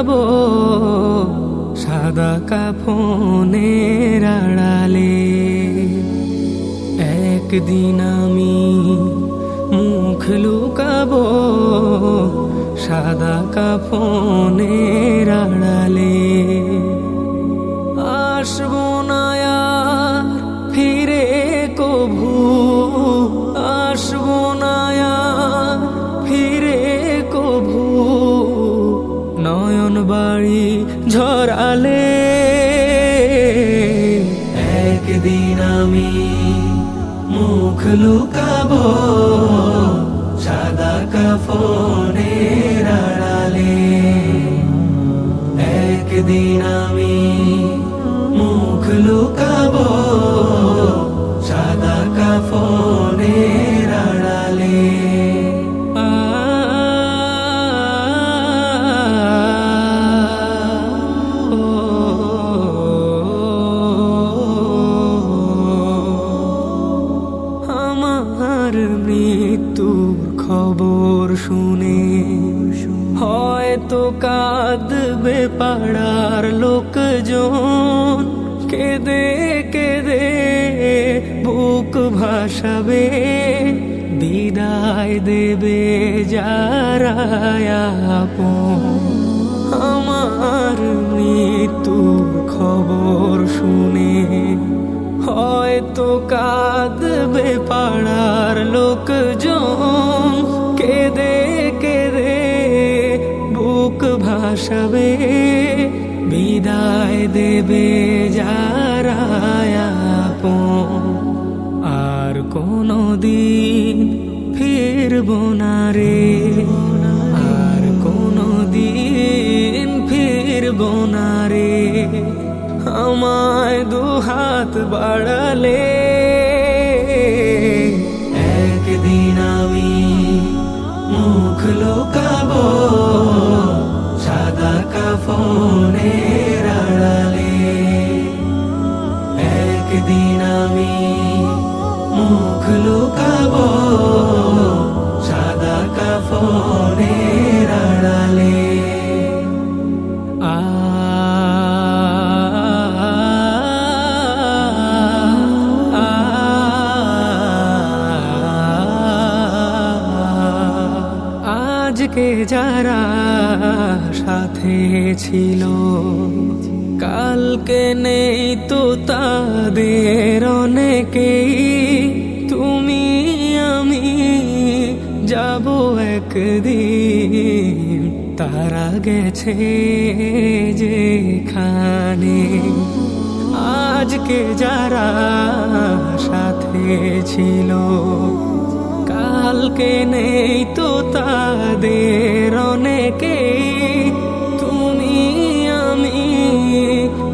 লুকাবো সাদা কাফনের আড়ালে। একদিন আমি মুখ লুকাবো সাদা কাফনের আড়ালে। আসবো না আর ফিরে কভু, আসবো না আর ফিরে কভু, নয়ন বাড়ি ঝরালে। একদিন আমি মুখ লুকাবো সাদা কাফনের আড়ালে। একদিন আমি মুখ লুকাবো সাদা কাফনের আড়ালে। আমার মৃত্যুর খবর শুনে হয়তো কাঁদবে পাড়ার লোকজন, কেঁদে কেঁদে বুক ভাসাবে, বিদায় দেবে যারা আপন। আমার মৃত্যুর খবর শুনে হয়তো কাঁদবে পাড়ার লোকজন, কেঁদে কেঁদে বুক ভাসাবে, বিদায় দেবে যারা আপন। আর কোনদিন ফিরবো না রে, আর কোনদিন ফিরবো না রে, আমায় দুহাত বাড়ালে। একদিন আমি মুখ লুকাবো সাদা কাফনের আড়ালে। একদিন আমি মুখ লুকাবো সাদা কাফনের আড়ালে। আজকে যারা সাথে ছিল কালকে নেই তো তাদের অনেকেই। তুমি আমি যাব একদিন, তারা গেছে যেখানে। আজকে যারা সাথে ছিল কালকে নেই তো তাদের অনেকেই। তুমি আমি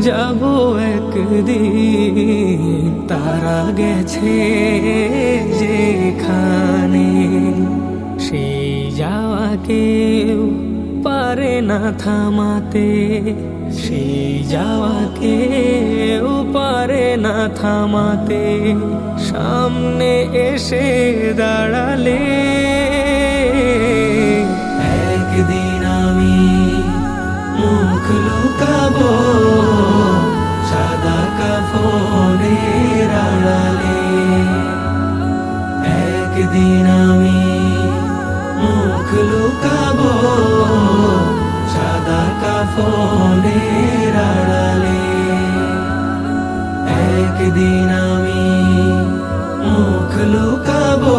যাব একদিন, তারা গেছে যেখানে। সেই যাওয়া কেউ পারে না থামাতে, সেই যাওয়া কেউ পারে না থামাতে, সামনে এসে দাঁড়ালে। একদিন আমি মুখ লুকাবো সাদা কাফনের আড়ালে। একদিন আমি মুখ লুকাবো সাদা কাফনের আড়ালে। একদিন আমি মুখ লুকাবো